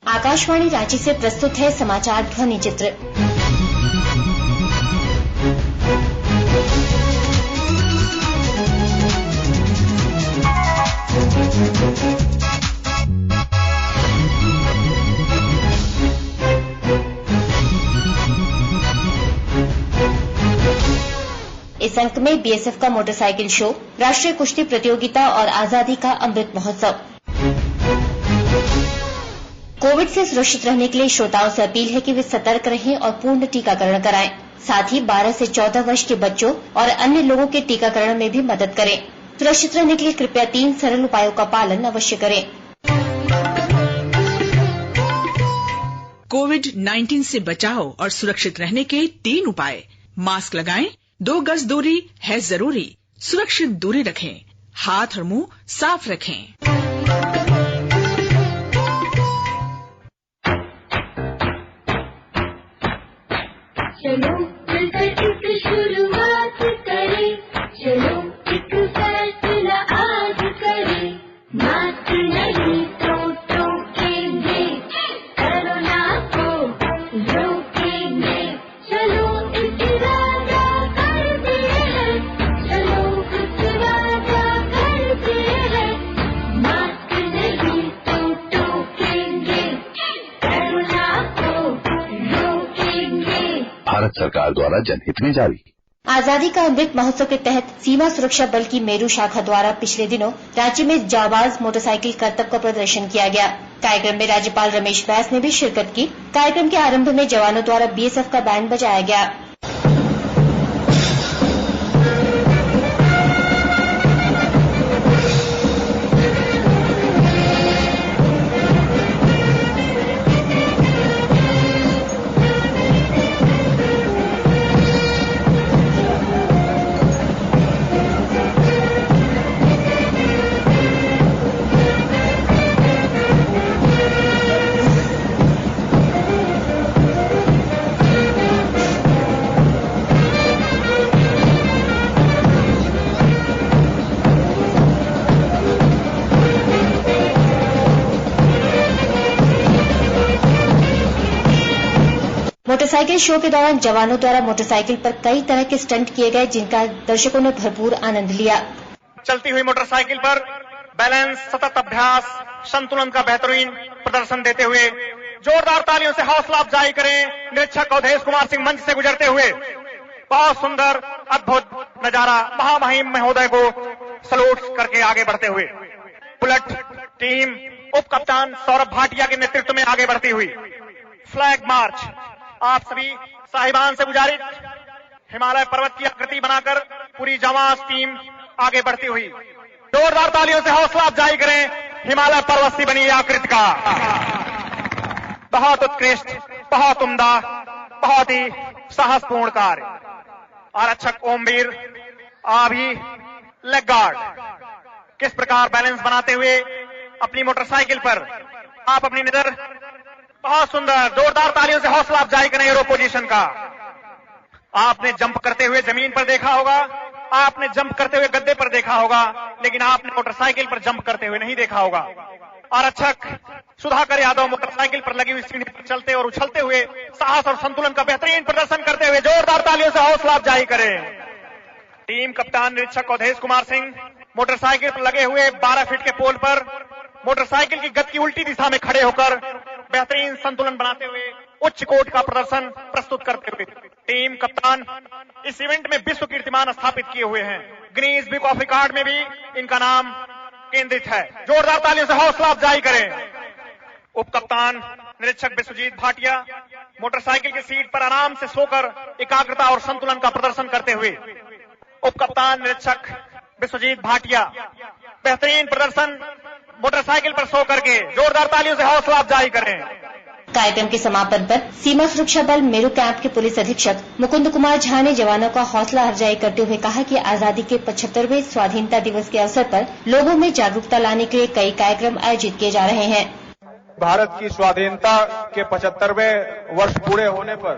आकाशवाणी रांची से प्रस्तुत है समाचार ध्वनि चित्र। इस अंक में बीएसएफ का मोटरसाइकिल शो, राष्ट्रीय कुश्ती प्रतियोगिता और आजादी का अमृत महोत्सव। कोविड से सुरक्षित रहने के लिए श्रोताओं से अपील है कि वे सतर्क रहें और पूर्ण टीकाकरण कराएं। साथ ही 12 से 14 वर्ष के बच्चों और अन्य लोगों के टीकाकरण में भी मदद करें। सुरक्षित रहने के लिए कृपया 3 सरल उपायों का पालन अवश्य करें। कोविड-19 से बचाव और सुरक्षित रहने के 3 उपाय। मास्क लगाएं, 2 गज दूरी है जरूरी, सुरक्षित दूरी रखें, हाथ और मुंह साफ रखें। चलो मिलकर एक शुरुआत करें, चलो एक फैसला आज करें, मास्क नहीं तो टोकेंगे, कोरोना को रोकेंगे, चलो इस इरादा करते हैं, चलो कुछ वादा करते हैं, मास्क नहीं तो टोकेंगे, कोरोना को रोकेंगे। भारत सरकार द्वारा जनहित में जारी। आजादी का अमृत महोत्सव के तहत सीमा सुरक्षा बल की मेरू शाखा द्वारा पिछले दिनों रांची में जाबाज मोटरसाइकिल करतब का प्रदर्शन किया गया। कार्यक्रम में राज्यपाल रमेश बैस ने भी शिरकत की। कार्यक्रम के आरंभ में जवानों द्वारा बीएसएफ का बैंड बजाया गया। मोटरसाइकिल शो के दौरान जवानों द्वारा मोटरसाइकिल पर कई तरह के स्टंट किए गए, जिनका दर्शकों ने भरपूर आनंद लिया। चलती हुई मोटरसाइकिल पर बैलेंस, सतत अभ्यास, संतुलन का बेहतरीन प्रदर्शन देते हुए जोरदार तालियों से हौसला अफजाई करें निरीक्षक अवधेश कुमार सिंह मंच से गुजरते हुए। बहुत सुंदर अद्भुत नजारा, महामहिम महोदय को सलूट करके आगे बढ़ते हुए बुलेट टीम उप कप्तान सौरभ भाटिया के नेतृत्व में आगे बढ़ती हुई। फ्लैग मार्च, आप सभी साहिबान से गुजारिश, हिमालय पर्वत की आकृति बनाकर पूरी जवान टीम आगे बढ़ती हुई। जोरदार तालियों से हौसला अफजाई करें हिमालय पर्वत से बनी आकृति का। बहुत उत्कृष्ट, बहुत उम्दा, बहुत ही साहसपूर्ण कार्य। आरक्षक ओमवीर अभी लेग गार्ड किस प्रकार बैलेंस बनाते हुए अपनी मोटरसाइकिल पर आप अपनी नजर, बहुत सुंदर, जोरदार तालियों से हौसला अफजाई करें एरो पोजीशन का। आपने जंप करते हुए जमीन पर देखा होगा, आपने जंप करते हुए गद्दे पर देखा होगा, लेकिन आपने मोटरसाइकिल पर जंप करते हुए नहीं देखा होगा। आरक्षक सुधाकर यादव मोटरसाइकिल पर लगी हुई सीढ़ी पर चलते और उछलते हुए साहस और संतुलन का बेहतरीन प्रदर्शन करते हुए जोरदार तालियों से हौसला अफजाई करें। टीम कप्तान निरीक्षक अवधेश कुमार सिंह मोटरसाइकिल पर लगे हुए 12 फीट के पोल पर मोटरसाइकिल की गति की उल्टी दिशा में खड़े होकर बेहतरीन संतुलन बनाते हुए उच्च कोट का प्रदर्शन प्रस्तुत करते हुए टीम कप्तान इस इवेंट में विश्व कीर्तिमान स्थापित किए हुए हैं। गिनीज बुक ऑफ रिकॉर्ड में भी इनका नाम केंद्रित है। जोरदार तालियों से हौसला अफजाई करें। उप कप्तान निरीक्षक विश्वजीत भाटिया मोटरसाइकिल की सीट पर आराम से सोकर एकाग्रता और संतुलन का प्रदर्शन करते हुए। उप कप्तान निरीक्षक विश्वजीत भाटिया बेहतरीन प्रदर्शन मोटरसाइकिल पर सो करके जोरदार तालियों से हौसला अफजाई करें। कार्यक्रम के समापन पर सीमा सुरक्षा बल मेरू कैंप के पुलिस अधीक्षक मुकुंद कुमार झा ने जवानों का हौसला अफजाई करते हुए कहा कि आजादी के 75वें स्वाधीनता दिवस के अवसर पर लोगों में जागरूकता लाने के लिए कई कार्यक्रम आयोजित किए जा रहे हैं। भारत की स्वाधीनता के 75वें वर्ष पूरे होने पर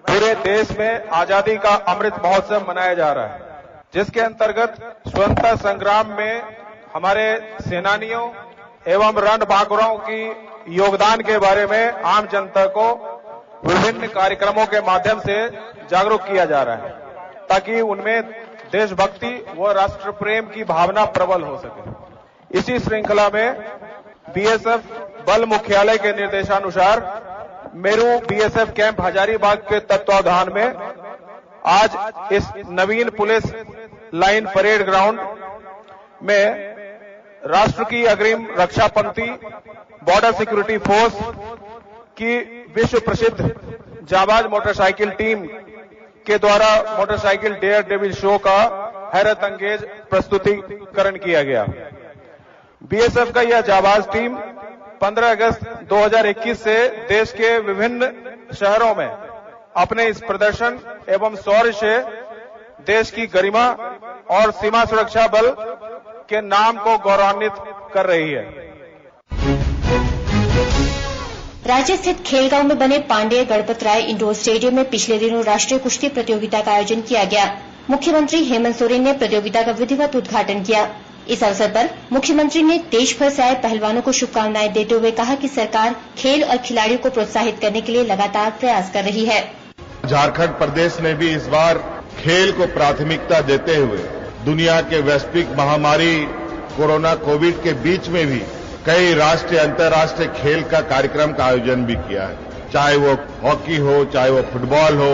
पूरे देश में आजादी का अमृत महोत्सव मनाया जा रहा है, जिसके अंतर्गत स्वतंत्रता संग्राम में हमारे सेनानियों एवं रणबांकुरों की योगदान के बारे में आम जनता को विभिन्न कार्यक्रमों के माध्यम से जागरूक किया जा रहा है, ताकि उनमें देशभक्ति व राष्ट्र प्रेम की भावना प्रबल हो सके। इसी श्रृंखला में बीएसएफ बल मुख्यालय के निर्देशानुसार मेरू बीएसएफ कैंप हजारीबाग के तत्वावधान में आज इस नवीन पुलिस लाइन परेड ग्राउंड में राष्ट्र की अग्रिम रक्षा पंक्ति बॉर्डर सिक्योरिटी फोर्स की विश्व प्रसिद्ध जाबाज मोटरसाइकिल टीम के द्वारा मोटरसाइकिल डेयर डेविल शो का हैरत अंगेज प्रस्तुतिकरण किया गया। बीएसएफ का यह जाबाज टीम 15 अगस्त 2021 से देश के विभिन्न शहरों में अपने इस प्रदर्शन एवं शौर्य से देश की गरिमा और सीमा सुरक्षा बल के नाम को गौरवान्वित कर रही है। रांची स्थित खेलगांव में बने पांडेय गणपत राय इंडोर स्टेडियम में पिछले दिनों राष्ट्रीय कुश्ती प्रतियोगिता का आयोजन किया गया। मुख्यमंत्री हेमंत सोरेन ने प्रतियोगिता का विधिवत उद्घाटन किया। इस अवसर पर मुख्यमंत्री ने देश भर से आए पहलवानों को शुभकामनाएं देते हुए कहा कि सरकार खेल और खिलाड़ियों को प्रोत्साहित करने के लिए लगातार प्रयास कर रही है। झारखंड प्रदेश ने भी इस बार खेल को प्राथमिकता देते हुए दुनिया के वैश्विक महामारी कोरोना कोविड के बीच में भी कई राष्ट्रीय अंतर्राष्ट्रीय खेल का कार्यक्रम का आयोजन भी किया है, चाहे वो हॉकी हो, चाहे वो फुटबॉल हो।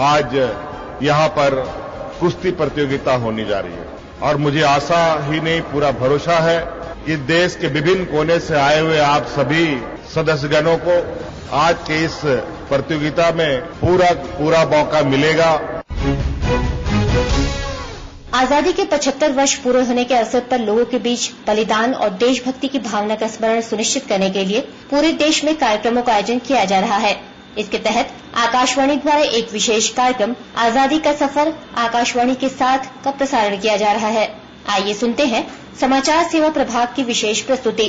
आज यहाँ पर कुश्ती प्रतियोगिता होने जा रही है और मुझे आशा ही नहीं पूरा भरोसा है कि देश के विभिन्न कोने से आए हुए आप सभी सदस्यगणों को आज के इस प्रतियोगिता में पूरा मौका मिलेगा। आजादी के 75 वर्ष पूरे होने के अवसर पर लोगों के बीच बलिदान और देशभक्ति की भावना का स्मरण सुनिश्चित करने के लिए पूरे देश में कार्यक्रमों का आयोजन किया जा रहा है। इसके तहत आकाशवाणी द्वारा एक विशेष कार्यक्रम आजादी का सफर आकाशवाणी के साथ का प्रसारण किया जा रहा है। आइए सुनते हैं समाचार सेवा प्रभाग की विशेष प्रस्तुति।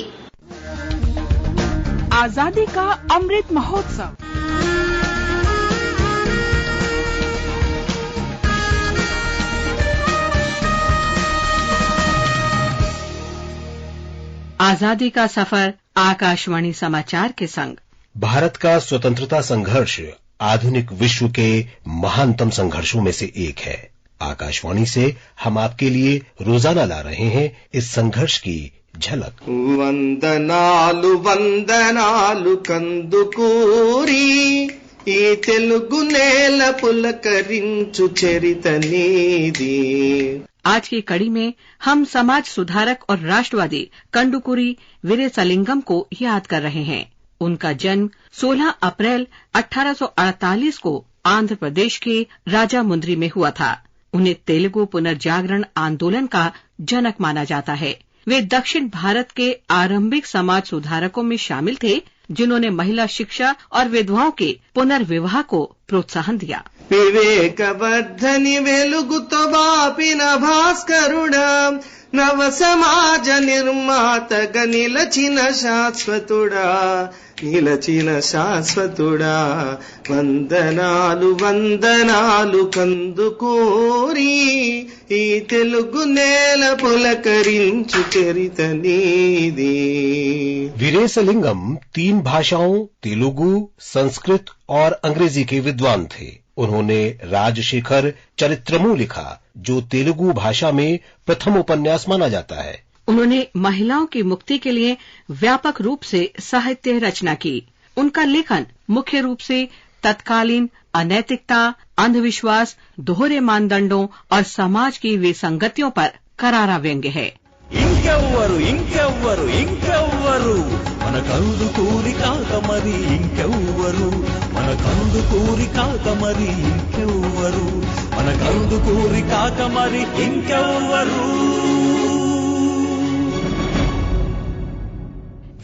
आजादी का अमृत महोत्सव। आजादी का सफर आकाशवाणी समाचार के संग। भारत का स्वतंत्रता संघर्ष आधुनिक विश्व के महानतम संघर्षों में से एक है। आकाशवाणी से हम आपके लिए रोजाना ला रहे हैं इस संघर्ष की झलक। वंदनालु वंदनालु कंदुकूरी ఈ తెలుగు నేల పులకరించు చరిత నీది। आज की कड़ी में हम समाज सुधारक और राष्ट्रवादी कंडुकुरी वीरेसलिंगम को याद कर रहे हैं। उनका जन्म 16 अप्रैल 1848 को आंध्र प्रदेश के राजामुंद्री में हुआ था। उन्हें तेलुगु पुनर्जागरण आंदोलन का जनक माना जाता है। वे दक्षिण भारत के आरंभिक समाज सुधारकों में शामिल थे, जिन्होंने महिला शिक्षा और विधवाओं के पुनर्विवाह को प्रोत्साहन दिया। विवेकवर्धनि वेलुगुतो बापिन भास्करुडा नव समाज निर्मातगा निलचिन शाश्वतुडा వందనాలు వందనాలు కందుకూరి ఈ తెలుగు నేల పులకరించు చరిత నీది। वीरेसलिंगम 3 भाषाओं तेलुगु, संस्कृत और अंग्रेजी के विद्वान थे। उन्होंने राजशेखर चरित्रमू लिखा, जो तेलुगु भाषा में प्रथम उपन्यास माना जाता है। उन्होंने महिलाओं की मुक्ति के लिए व्यापक रूप से साहित्य रचना की। उनका लेखन मुख्य रूप से तत्कालीन अनैतिकता, अंधविश्वास, दोहरे मानदंडों और समाज की विसंगतियों पर करारा व्यंग्य है। ఇంకెవ్వరు ఇంకెవ్వరు ఇంకెవ్వరు మన కందుకూరి కాక మరి ఇంకెవ్వరు మన కందుకూరి కాక మరి ఇంకెవ్వరు మన కందుకూరి కాక మరి ఇంకెవ్వరు।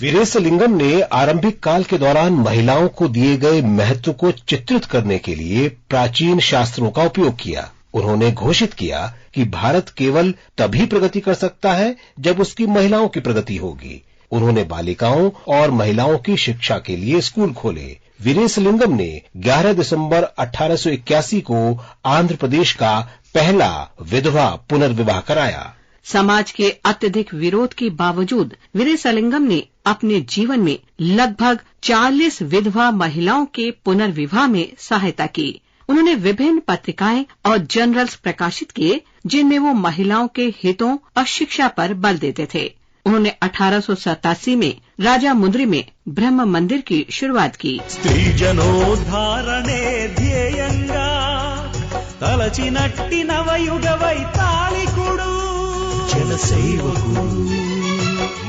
वीरेसलिंगम ने आरंभिक काल के दौरान महिलाओं को दिए गए महत्व को चित्रित करने के लिए प्राचीन शास्त्रों का उपयोग किया। उन्होंने घोषित किया कि भारत केवल तभी प्रगति कर सकता है जब उसकी महिलाओं की प्रगति होगी। उन्होंने बालिकाओं और महिलाओं की शिक्षा के लिए स्कूल खोले। वीरेसलिंगम ने 11 दिसंबर 1881 को आंध्र प्रदेश का पहला विधवा पुनर्विवाह कराया। समाज के अत्यधिक विरोध के बावजूद वीरेसलिंगम ने अपने जीवन में लगभग 40 विधवा महिलाओं के पुनर्विवाह में सहायता की। उन्होंने विभिन्न पत्रिकाएं और जर्नल्स प्रकाशित किए जिनमें वो महिलाओं के हितों और शिक्षा पर बल देते थे। उन्होंने 1887 में राजा मुंद्री में ब्रह्म मंदिर की शुरुआत की। स्त्री जनोद्धारणे ध्येयंगा తలచినట్టి నవయుగవై తాళికుడు జనసేవకుడు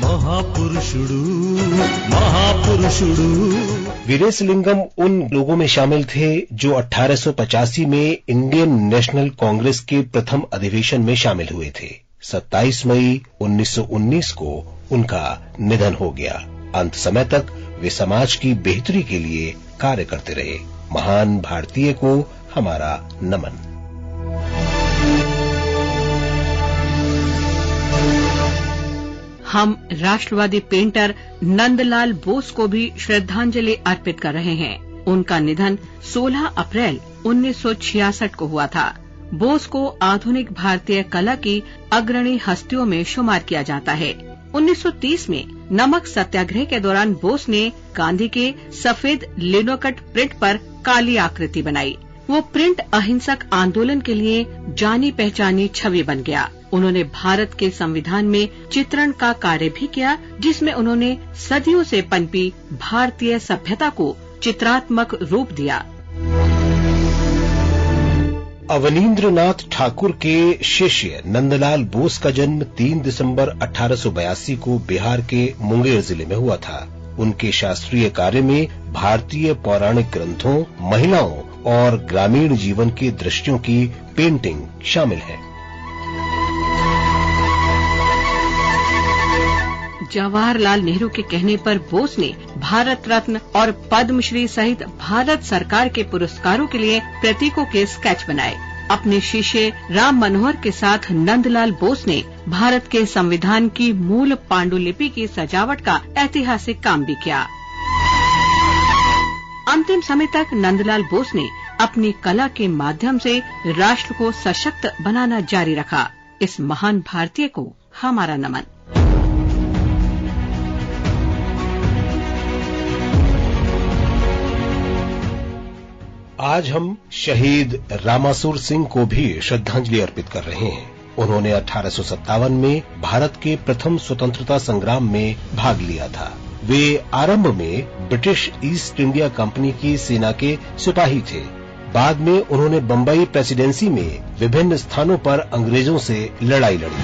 महापुरुषुडू। वीरेसलिंगम उन लोगों में शामिल थे जो 1885 में इंडियन नेशनल कांग्रेस के प्रथम अधिवेशन में शामिल हुए थे। 27 मई 1919 को उनका निधन हो गया। अंत समय तक वे समाज की बेहतरी के लिए कार्य करते रहे। महान भारतीय को हमारा नमन। हम राष्ट्रवादी पेंटर नंदलाल बोस को भी श्रद्धांजलि अर्पित कर रहे हैं। उनका निधन 16 अप्रैल 1966 को हुआ था। बोस को आधुनिक भारतीय कला की अग्रणी हस्तियों में शुमार किया जाता है। 1930 में नमक सत्याग्रह के दौरान बोस ने गांधी के सफेद लिनोकट प्रिंट पर काली आकृति बनाई। वो प्रिंट अहिंसक आंदोलन के लिए जानी पहचानी छवि बन गया। उन्होंने भारत के संविधान में चित्रण का कार्य भी किया, जिसमें उन्होंने सदियों से पनपी भारतीय सभ्यता को चित्रात्मक रूप दिया। अवनीन्द्रनाथ ठाकुर के शिष्य नंदलाल बोस का जन्म 3 दिसंबर 1882 को बिहार के मुंगेर जिले में हुआ था। उनके शास्त्रीय कार्य में भारतीय पौराणिक ग्रंथों, महिलाओं और ग्रामीण जीवन की दृश्यों की पेंटिंग शामिल है। जवाहरलाल नेहरू के कहने पर बोस ने भारत रत्न और पद्मश्री सहित भारत सरकार के पुरस्कारों के लिए प्रतीकों के स्केच बनाए। अपने शिष्य राम मनोहर के साथ नंदलाल बोस ने भारत के संविधान की मूल पांडुलिपि की सजावट का ऐतिहासिक काम भी किया। अंतिम समय तक नंदलाल बोस ने अपनी कला के माध्यम से राष्ट्र को सशक्त बनाना जारी रखा। इस महान भारतीय को हमारा नमन। आज हम शहीद रामासुर सिंह को भी श्रद्धांजलि अर्पित कर रहे हैं। उन्होंने 1857 में भारत के प्रथम स्वतंत्रता संग्राम में भाग लिया था। वे आरंभ में ब्रिटिश ईस्ट इंडिया कंपनी की सेना के सिपाही थे। बाद में उन्होंने बम्बई प्रेसिडेंसी में विभिन्न स्थानों पर अंग्रेजों से लड़ाई लड़ी।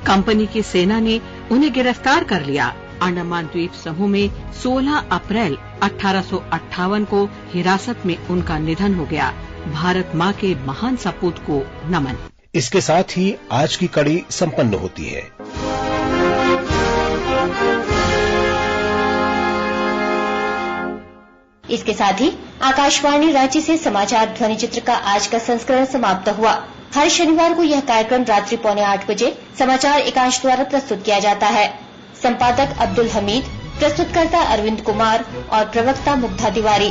कंपनी की सेना ने उन्हें गिरफ्तार कर लिया। अंडमान द्वीप समूह में 16 अप्रैल 1858 को हिरासत में उनका निधन हो गया। भारत माँ के महान सपूत को नमन। इसके साथ ही आज की कड़ी संपन्न होती है। इसके साथ ही आकाशवाणी रांची से समाचार ध्वनि चित्र का आज का संस्करण समाप्त हुआ। हर शनिवार को यह कार्यक्रम रात्रि 7:45 बजे समाचार एकांश द्वारा प्रस्तुत किया जाता है। संपादक अब्दुल हमीद, प्रस्तुतकर्ता अरविंद कुमार और प्रवक्ता मुग्धा तिवारी।